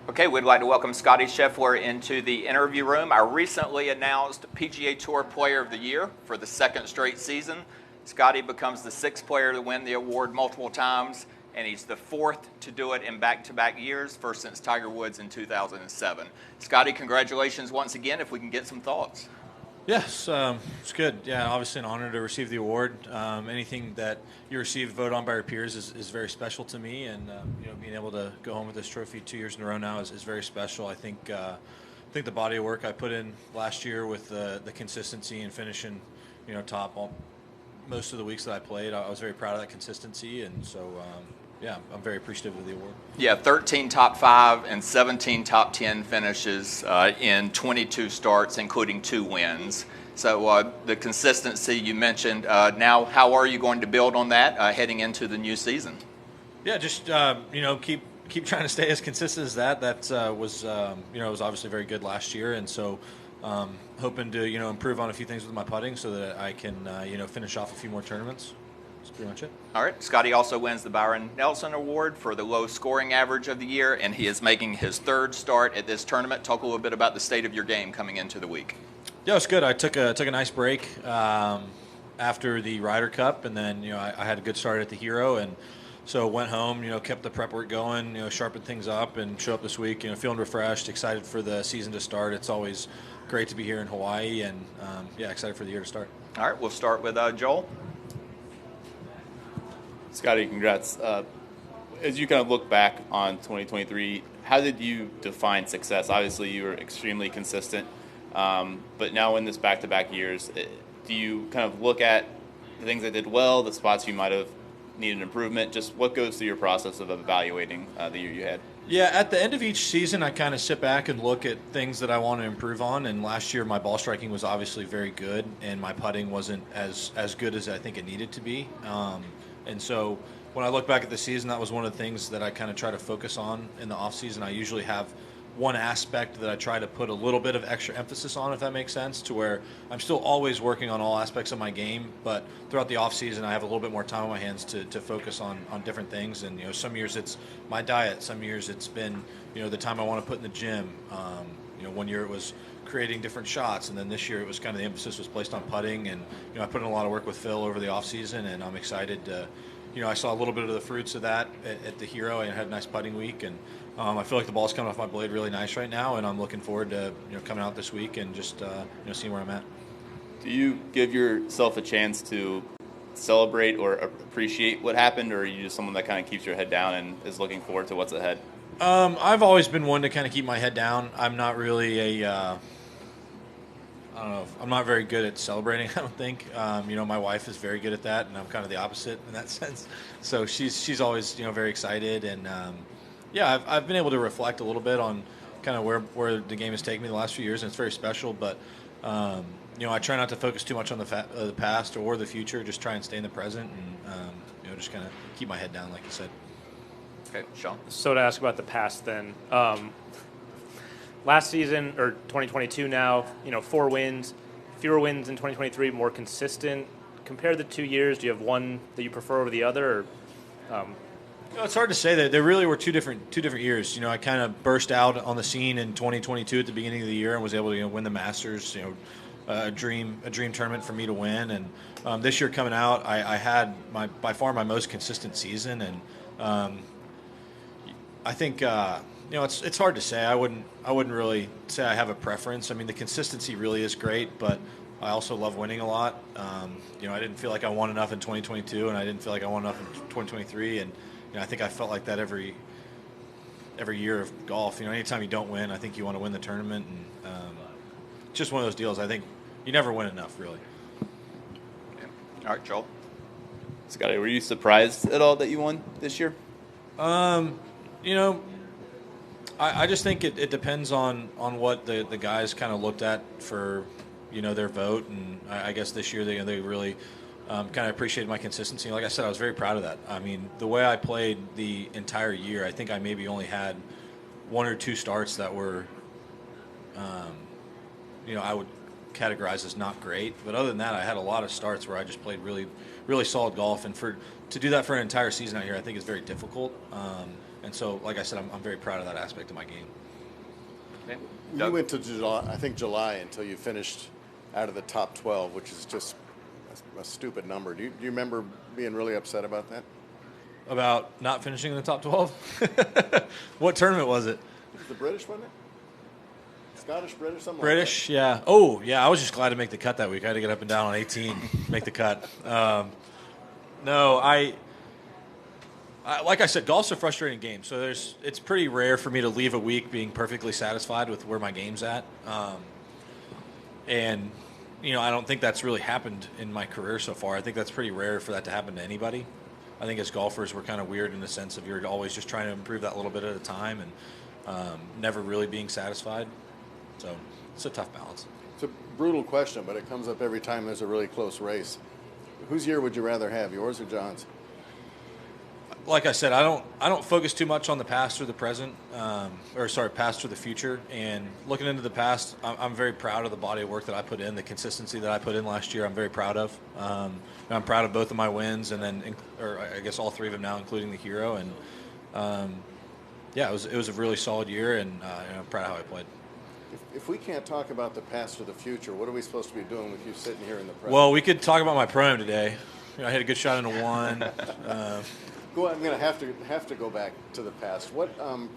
Okay, we'd like to welcome Scottie Scheffler into the interview room, our recently announced PGA Tour Player of the Year for the second straight season. Scottie becomes the sixth player to win the award multiple times, and he's the fourth to do it in back-to-back years, first since Tiger Woods in 2007. Scottie, congratulations once again. If we can get some thoughts. Yes, it's good. Yeah, obviously an honor to receive the award. Anything that you receive voted on by your peers is very special to me, and being able to go home with this trophy 2 years in a row now is very special. I think the body of work I put in last year with the consistency and finishing, top most of the weeks that I played, I was very proud of that consistency, and so. Yeah, I'm very appreciative of the award. Yeah, 13 top 5 and 17 top 10 finishes in 22 starts, including 2 wins. So the consistency you mentioned, now how are you going to build on that heading into the new season? Yeah, just, keep trying to stay as consistent as that. That was obviously very good last year, and so hoping to, improve on a few things with my putting so that I can, finish off a few more tournaments. That's pretty much it. All right. Scottie also wins the Byron Nelson Award for the low scoring average of the year, and he is making his third start at this tournament. Talk a little bit about the state of your game coming into the week. Yeah, it's good. I took a nice break after the Ryder Cup, and then I had a good start at the Hero, and so went home. Kept the prep work going. Sharpened things up, and show up this week. Feeling refreshed, excited for the season to start. It's always great to be here in Hawaii, and excited for the year to start. All right. We'll start with Joel. Scottie, congrats. As you kind of look back on 2023, how did you define success? Obviously, you were extremely consistent, but now in this back-to-back years, do you kind of look at the things that did well, the spots you might have needed improvement? Just what goes through your process of evaluating the year you had? Yeah, at the end of each season, I kind of sit back and look at things that I want to improve on. And last year, my ball striking was obviously very good, and my putting wasn't as good as I think it needed to be. And so when I look back at the season, that was one of the things that I kind of try to focus on in the offseason. I usually have one aspect that I try to put a little bit of extra emphasis on, if that makes sense, to where I'm still always working on all aspects of my game, but throughout the offseason, I have a little bit more time on my hands to focus on different things. And, some years it's my diet, some years it's been, the time I want to put in the gym. One year it was creating different shots, and then this year it was kind of the emphasis was placed on putting, and I put in a lot of work with Phil over the off season, and I'm excited to, I saw a little bit of the fruits of that at the Hero, and had a nice putting week, and I feel like the ball's coming off my blade really nice right now, and I'm looking forward to coming out this week and just seeing where I'm at. Do you give yourself a chance to celebrate or appreciate what happened, or are you just someone that kind of keeps your head down and is looking forward to what's ahead? I've always been one to kind of keep my head down. I'm not really I don't know. I'm not very good at celebrating, I don't think. My wife is very good at that, and I'm kind of the opposite in that sense. So she's always, very excited. And, I've been able to reflect a little bit on kind of where the game has taken me the last few years, and it's very special. But, I try not to focus too much on the past or the future, just try and stay in the present and, just kind of keep my head down, like you said. Okay, Sean. So to ask about the past then, last season, or 2022 now, 4 wins, fewer wins in 2023, more consistent. Compare the 2 years. Do you have one that you prefer over the other? Or, it's hard to say that. There really were two different years. I kind of burst out on the scene in 2022 at the beginning of the year and was able to win the Masters. A dream tournament for me to win. And this year coming out, I had by far my most consistent season, and I think. It's hard to say. I wouldn't really say I have a preference. I mean, the consistency really is great, but I also love winning a lot. I didn't feel like I won enough in 2022, and I didn't feel like I won enough in 2023. And I think I felt like that every year of golf. Anytime you don't win, I think you want to win the tournament, and it's just one of those deals. I think you never win enough, really. Okay. All right, Joel. Scottie, were you surprised at all that you won this year? I just think it depends on what the guys kind of looked at for, their vote. And I guess this year they really kind of appreciated my consistency. Like I said, I was very proud of that. I mean, the way I played the entire year, I think I maybe only had 1 or 2 starts that were, I would categorize as not great. But other than that, I had a lot of starts where I just played really, really solid golf. And to do that for an entire season out here, I think is very difficult. And so, like I said, I'm very proud of that aspect of my game. Okay. You went to July until you finished out of the top 12, which is just a stupid number. Do you remember being really upset about that? About not finishing in the top 12? What tournament was it? It was the British, wasn't it? Scottish, British, something British, like that. yeah. Oh, yeah, I was just glad to make the cut that week. I had to get up and down on 18, make the cut. No, like I said, golf's a frustrating game. So it's pretty rare for me to leave a week being perfectly satisfied with where my game's at. And, I don't think that's really happened in my career so far. I think that's pretty rare for that to happen to anybody. I think as golfers, we're kind of weird in the sense of you're always just trying to improve that little bit at a time and never really being satisfied. So it's a tough balance. It's a brutal question, but it comes up every time there's a really close race. Whose year would you rather have, yours or John's? Like I said, I don't focus too much on the past or the present, past or the future. And looking into the past, I'm very proud of the body of work that I put in, the consistency that I put in last year. I'm very proud of. I'm proud of both of my wins, and then, or I guess all three of them now, including the Hero. And it was a really solid year, and I'm proud of how I played. If we can't talk about the past or the future, what are we supposed to be doing with you sitting here in the present? Well, we could talk about my pro-am today. I hit a good shot into one. I'm going to have to go back to the past. That's the word I'm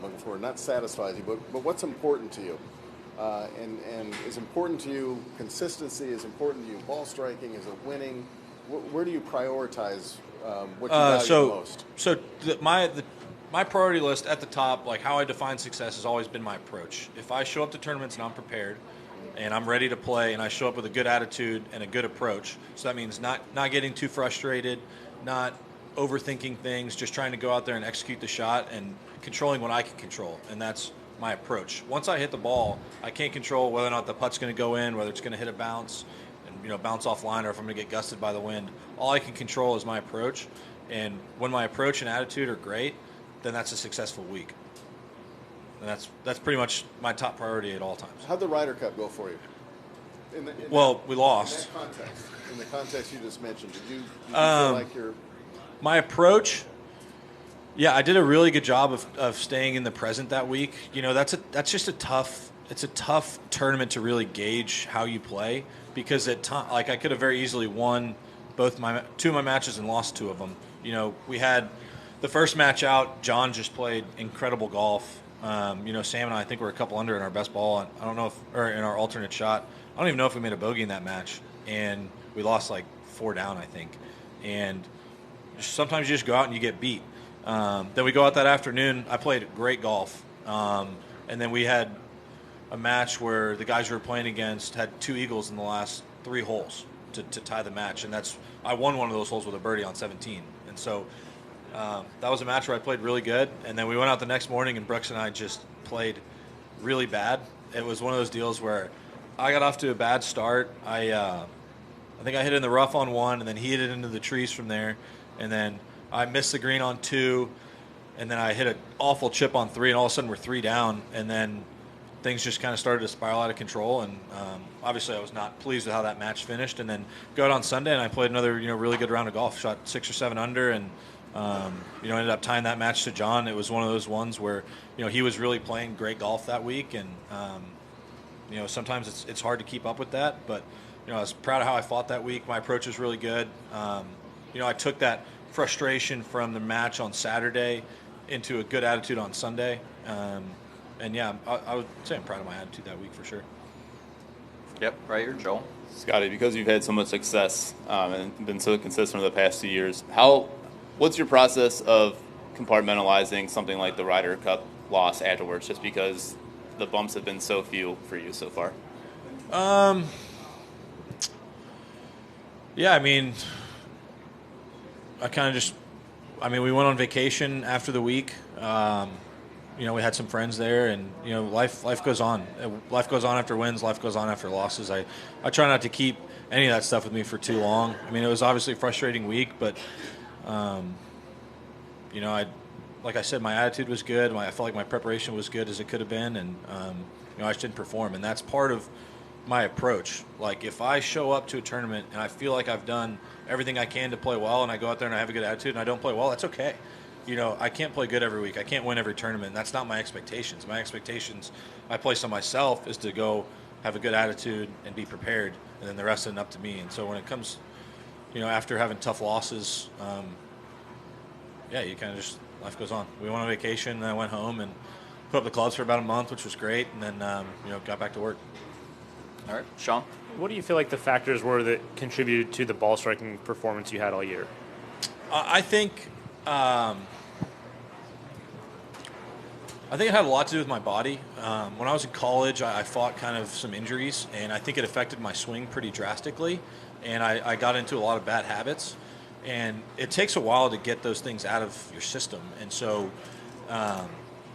looking for. Not satisfies you, but what's important to you? And is important to you consistency? Is important to you ball striking? Is it winning? Where do you prioritize what you value most? So my priority list at the top, like how I define success, has always been my approach. If I show up to tournaments and I'm prepared, and I'm ready to play, and I show up with a good attitude and a good approach. So that means not getting too frustrated, not overthinking things, just trying to go out there and execute the shot and controlling what I can control. And that's my approach. Once I hit the ball, I can't control whether or not the putt's going to go in, whether it's going to hit a bounce and bounce offline, or if I'm going to get gusted by the wind. All I can control is my approach. And when my approach and attitude are great, then that's a successful week. And that's pretty much my top priority at all times. How'd the Ryder Cup go for you? We lost. In the context you just mentioned, did you feel like you're... My approach, I did a really good job of staying in the present that week. That's just a tough tournament to really gauge how you play, because I could have very easily won two of my matches and lost two of them. We had the first match out. John just played incredible golf. Sam and I think we're a couple under in our best ball. I don't know or in our alternate shot. I don't even know if we made a bogey in that match, and we lost like 4 down, I think. And sometimes you just go out and you get beat. Then we go out that afternoon. I played great golf, and then we had a match where the guys we were playing against had 2 eagles in the last 3 holes to tie the match, and I won one of those holes with a birdie on 17, and so. That was a match where I played really good, and then we went out the next morning, and Brooks and I just played really bad. It was one of those deals where I got off to a bad start. I think I hit in the rough on 1, and then he hit it into the trees from there, and then I missed the green on 2, and then I hit an awful chip on 3, and all of a sudden we're 3 down, and then things just kind of started to spiral out of control, and obviously I was not pleased with how that match finished. And then go out on Sunday, and I played another really good round of golf, shot 6 or 7 under, and ended up tying that match to John. It was one of those ones where, he was really playing great golf that week, and sometimes it's hard to keep up with that. But I was proud of how I fought that week. My approach was really good. I took that frustration from the match on Saturday into a good attitude on Sunday. I would say I'm proud of my attitude that week for sure. Yep, right here, Joel. Scottie, because you've had so much success and been so consistent over the past 2 years, what's your process of compartmentalizing something like the Ryder Cup loss afterwards, just because the bumps have been so few for you so far? We went on vacation after the week. We had some friends there, and life goes on. Life goes on after wins. Life goes on after losses. I try not to keep any of that stuff with me for too long. It was obviously a frustrating week, but like I said, my attitude was good. I felt like my preparation was good as it could have been, and I just didn't perform. And that's part of my approach. Like if I show up to a tournament and I feel like I've done everything I can to play well, and I go out there and I have a good attitude and I don't play well, that's okay. You know, I can't play good every week. I can't win every tournament. That's not my expectations. My expectations I place on myself is to go have a good attitude and be prepared, and then the rest is up to me. And so when it comes, you know, after having tough losses, yeah, you kind of just, life goes on. We went on vacation, and I went home and put up the clubs for about a month, which was great, and then, you know, got back to work. All right, Sean? What do you feel like the factors were that contributed to the ball striking performance you had all year? I think it had a lot to do with my body. When I was in college, I fought kind of some injuries, and I think it affected my swing pretty drastically, and I got into a lot of bad habits, and it takes a while to get those things out of your system. And so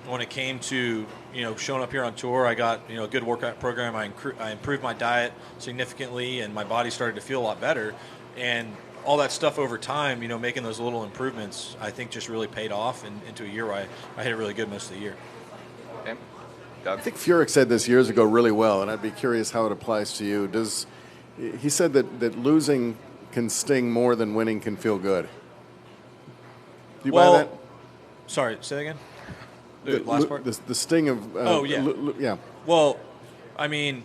when it came to, you know, showing up here on tour, I got, you know, a good workout program. I improved my diet significantly, and my body started to feel a lot better. And all that stuff over time, you know, making those little improvements, I think just really paid off into a year where I hit it really good most of the year. Okay. Doug? I think Furyk said this years ago really well, and I'd be curious how it applies to you. He said that losing can sting more than winning can feel good. Do you buy that? Sorry, say that again? The last part? The sting of... yeah. Well, I mean,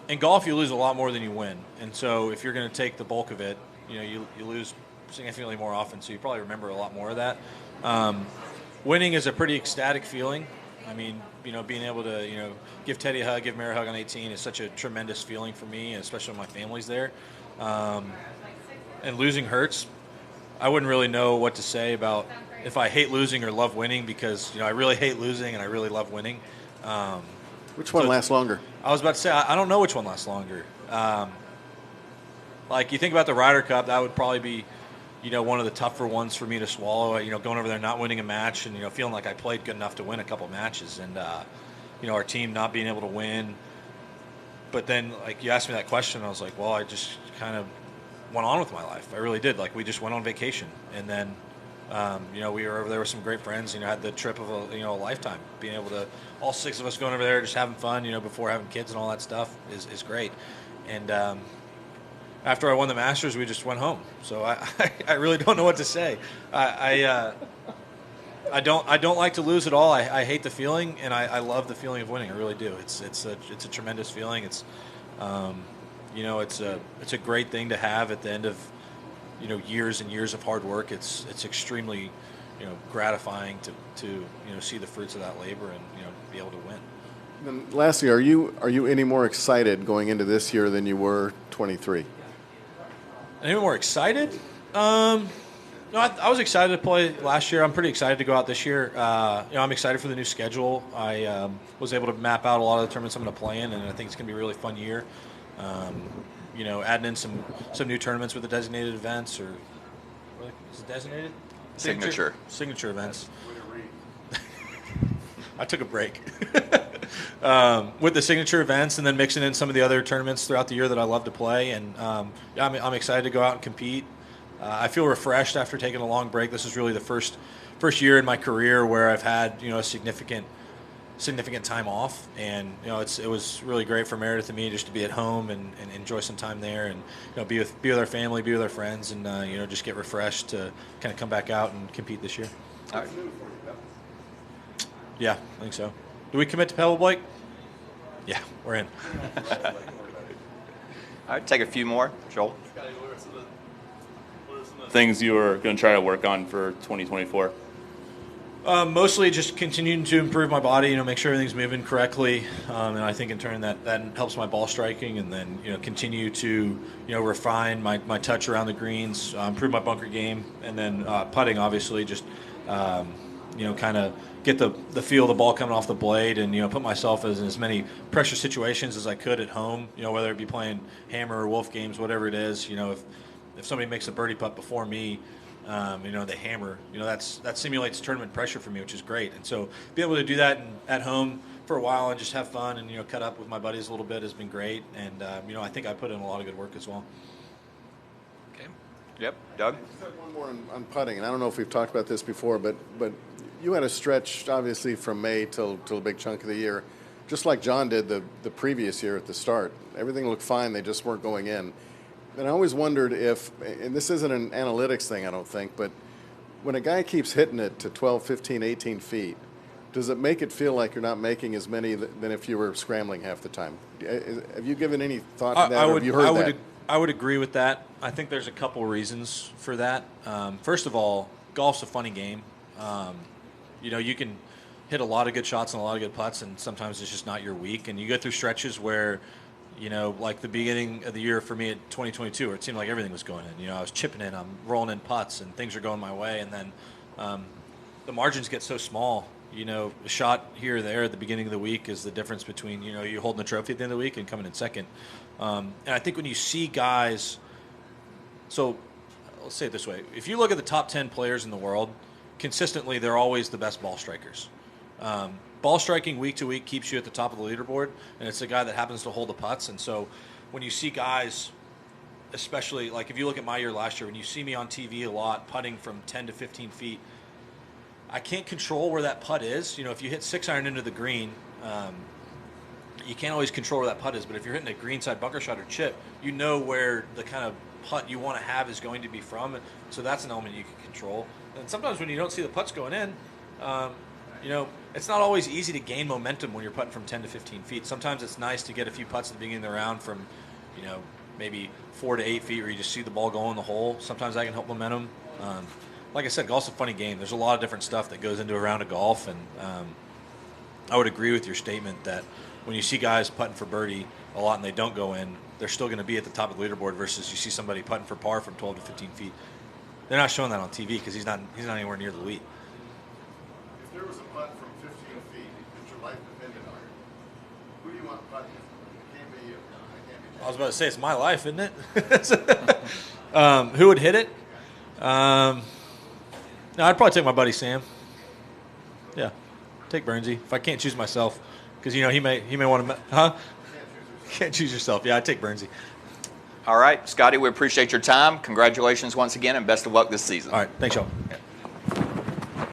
in golf you lose a lot more than you win. And so if you're going to take the bulk of it, you know, you lose significantly more often, so you probably remember a lot more of that. Winning is a pretty ecstatic feeling. I mean, you know, being able to, you know, give Teddy a hug, give Mary a hug on 18 is such a tremendous feeling for me, especially when my family's there. And losing hurts. I wouldn't really know what to say about if I hate losing or love winning, because, you know, I really hate losing and I really love winning. Which one lasts longer? I was about to say, I don't know which one lasts longer. Like, you think about the Ryder Cup, that would probably be, you know, one of the tougher ones for me to swallow. You know, going over there not winning a match and, you know, feeling like I played good enough to win a couple matches, and you know, our team not being able to win. But then, like, you asked me that question, I was like, well, I just kind of went on with my life. I really did. Like, we just went on vacation, and then you know, we were over there with some great friends. You know, had the trip of a lifetime. Being able to, all six of us going over there, just having fun. You know, before having kids and all that stuff is great. And after I won the Masters, we just went home. So I really don't know what to say. I don't like to lose at all. I hate the feeling, and I love the feeling of winning. I really do. It's a tremendous feeling. It's you know, it's a great thing to have at the end of, you know, years and years of hard work. It's extremely, you know, gratifying to you know, see the fruits of that labor and, you know, be able to win. And lastly, are you any more excited going into this year than you were 23? Any more excited? No, I was excited to play last year. I'm pretty excited to go out this year. You know, I'm excited for the new schedule. I was able to map out a lot of the tournaments I'm going to play in, and I think it's going to be a really fun year. You know, adding in some new tournaments with the designated events, or is it designated? Signature events. I took a break. With the signature events, and then mixing in some of the other tournaments throughout the year that I love to play. And yeah, I'm excited to go out and compete. I feel refreshed after taking a long break. This is really the first year in my career where I've had, you know, a significant time off, and, you know, it was really great for Meredith and me just to be at home and enjoy some time there, and, you know, be with our family, be with our friends, and you know, just get refreshed to kind of come back out and compete this year. All right. Yeah, I think so. Do we commit to Pebble, Blake? Yeah, we're in. All right, take a few more. Joel? What are some of the things you are going to try to work on for 2024? Mostly just continuing to improve my body, you know, make sure everything's moving correctly, and I think in turn that helps my ball striking, and then, you know, continue to, you know, refine my touch around the greens, improve my bunker game, and then putting, obviously, just you know, kind of get the feel of the ball coming off the blade, and, you know, put myself in as many pressure situations as I could at home, you know, whether it be playing hammer or wolf games, whatever it is. You know, if somebody makes a birdie putt before me, you know, they hammer, you know, that simulates tournament pressure for me, which is great. And so being able to do that at home for a while and just have fun and, you know, cut up with my buddies a little bit has been great. And, you know, I think I put in a lot of good work as well. Okay. Yep. Doug? Just have one more on putting, and I don't know if we've talked about this before, but you had a stretch, obviously, from May till a big chunk of the year just like John did the previous year at the start. Everything looked fine, they just weren't going in. And I always wondered if, and this isn't an analytics thing, I don't think, but when a guy keeps hitting it to 12, 15, 18 feet, does it make it feel like you're not making as many than if you were scrambling half the time? Have you given any thought to that, or have you heard that? I would agree with that. I think there's a couple reasons for that. First of all, golf's a funny game. You can hit a lot of good shots and a lot of good putts, and sometimes it's just not your week. And you go through stretches where, like the beginning of the year for me at 2022, where it seemed like everything was going in. I was chipping in, I'm rolling in putts, and things are going my way. And then the margins get so small. A shot here or there at the beginning of the week is the difference between, you holding the trophy at the end of the week and coming in second. And I think when you see guys, so let's say it this way. If you look at the top 10 players in the world, consistently they're always the best ball strikers. Ball striking week to week keeps you at the top of the leaderboard, and it's the guy that happens to hold the putts. And so when you see guys, especially like if you look at my year last year, when you see me on TV a lot putting from 10 to 15 feet, I can't control where that putt is. If you hit 6-iron into the green, you can't always control where that putt is. But if you're hitting a greenside bunker shot or chip, you know where the kind of putt you want to have is going to be from. So that's an element you can control. And sometimes when you don't see the putts going in, it's not always easy to gain momentum when you're putting from 10 to 15 feet. Sometimes it's nice to get a few putts at the beginning of the round from, maybe 4 to 8 feet where you just see the ball go in the hole. Sometimes that can help momentum. Like I said, golf's a funny game. There's a lot of different stuff that goes into a round of golf, and I would agree with your statement that when you see guys putting for birdie a lot and they don't go in, they're still going to be at the top of the leaderboard versus you see somebody putting for par from 12 to 15 feet. They're not showing that on TV because he's not anywhere near the lead. If there was a putt from 15 feet that your life depended on it, who do you want putting? It can't be you. It can't be you. I was about to say, it's my life, isn't it? Who would hit it? No, I'd probably take my buddy Sam. Yeah, take Burnsy if I can't choose myself, because he may want to. Huh? Can't choose yourself. Yeah, I'd take Burnsy. All right, Scottie, we appreciate your time. Congratulations once again, and best of luck this season. All right, thanks, y'all. Yeah.